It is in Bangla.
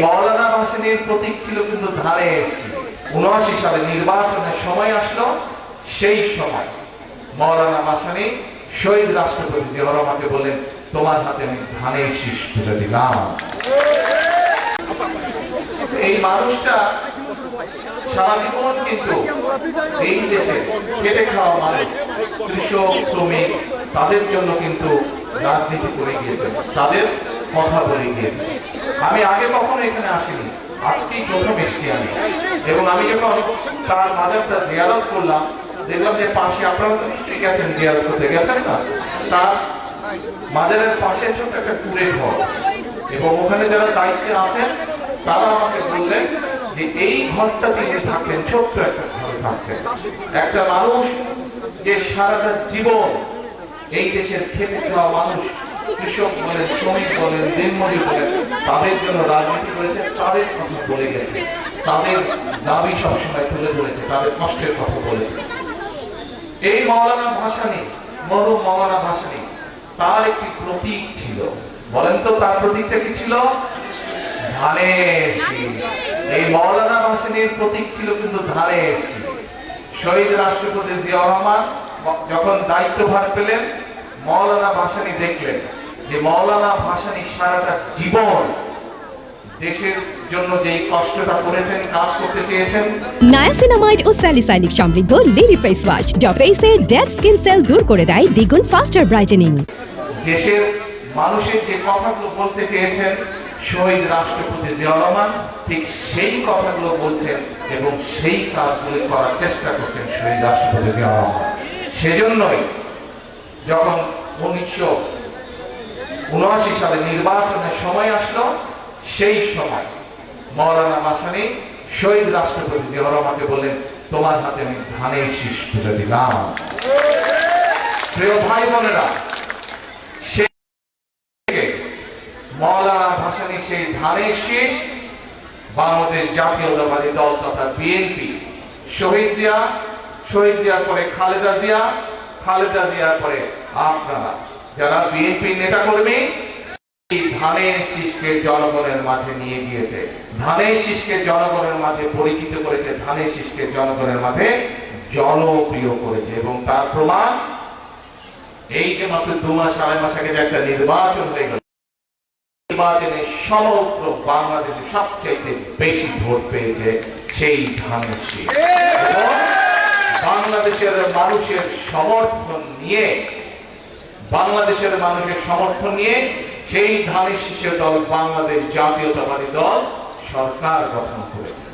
মওলানা ভাসানীর প্রতীক ছিল কিন্তু ধারে এসেছিল। ৭৯ সালে নির্বাচনের সময় আসলো, সেই সময় মওলানা ভাসানী শহীদ রাষ্ট্রপতি জিয়াউর রহমানকে বললেন, তোমার হাতে আমি ধানের শীষ তুলে দিলাম। এই মানুষটা সারা জীবন কিন্তু এই দেশে খেটে খাওয়া মানুষ, কৃষক, শ্রমিক, তাদের জন্য কিন্তু রাজনীতি করে গিয়েছে, তাদের কথা বলে গিয়েছে। আমি আগে কখনো এখানে আসিনি, আজকেই প্রথম এসেছি আমি। এবং আমি যখন তার মাজারটা জিয়ারত করলাম, দেখলাম যে পাশে, আপনারা তো নিশ্চয়ই গেছেন, জিয়ারত করতে গেছেন না, তার মাজারের পাশে ছোট্ট একটা কুড়ে ঘর, এবং ওখানে যারা দায়িত্বে আছেন তারা আমাকে বললেন যে এই ঘরটা তিনি থাকলেন, ছোট্ট একটা ঘরে থাকতেন। একটা মানুষ যে সারাটা জীবন এই দেশের খেটে খাওয়া মানুষ, কৃষক বলেন, শ্রমিক বলেন, দিনমজুর বলেন, তাদের জন্য রাজনীতি করেছে, তাদের কথা বলে গেছে, তাদের দাবি সবসময় তুলে ধরেছে, তাদের কষ্টের কথা বলেছে। এই মওলানা ভাসানী, মরহুম মওলানা ভাসানী, তার একটি প্রতীক ছিল। বলেন তো তার প্রতীকটা কি ছিল? ধানের শীষ। এই মওলানা ভাসানীর প্রতীক ছিল কিন্তু ধানের শীষ। শহীদ রাষ্ট্রপতি জিয়াউর রহমান যখন দায়িত্বভার পেলেন, মওলানা ভাসানী দেখলেন যে মওলানা ভাসানী সারাটা জীবন দেশের জন্য যেই কষ্টটা করেছেন, কাজ করতে চেয়েছেন। নায়াসিনামাইড ও স্যালিসাইলিক সমৃদ্ধ লিলি ফেস ওয়াশ যা ফেসের ডেড স্কিন সেল দূর করে দেয় দ্বিগুণ ফাস্টার ব্রাইটেনিং। দেশের মানুষের যে কথাগুলো বলতে চেয়েছেন শহীদ রাষ্ট্রপতি জিয়াউর রহমান, ঠিক সেই কথাগুলো বলছেন এবং সেই কাজগুলো করার চেষ্টা করছেন শহীদ রাষ্ট্রপতি জিয়াউর রহমান। সেজন্যই যখন ১৯৭৯ সালে নির্বাচনের সময় আসলো, সেই সময় মওলানা ভাসানী শহীদ রাষ্ট্রপতি জিয়াউর রহমানকে বললেন, তোমার হাতে আমি ধানের শীষ তুলে দিলাম। প্রিয় ভাই বোনেরা, মওলানা ভাসানী সেই ধানের শীষ বাংলাদেশ জাতীয়তাবাদী দল তথা বিএনপি, শহীদ জিয়ার পরে খালেদা জিয়ার পরে আপনারা যারা বিএনপি নেতা কর্মী, ধানের শীষকে জনগণের মাঝে নিয়ে গিয়েছে, ধানের শীষকে জনগণের মাঝে পরিচিত করেছে, ধানের শীষকে জনগণের মাঝে জনপ্রিয় করেছে। এবং তার প্রমাণ এই যে মাত্র ২ মাস ২.৫ মাস আগে যে একটা নির্বাচন হয়ে গেল, নির্বাচনে সমগ্র বাংলাদেশে সবচেয়ে বেশি ভোট পেয়েছে সেই ধানের শীষ। এবং বাংলাদেশের মানুষের সমর্থন নিয়ে সেই ধানের শীষের দল বাংলাদেশ জাতীয়তাবাদী দল সরকার গঠন করেছে।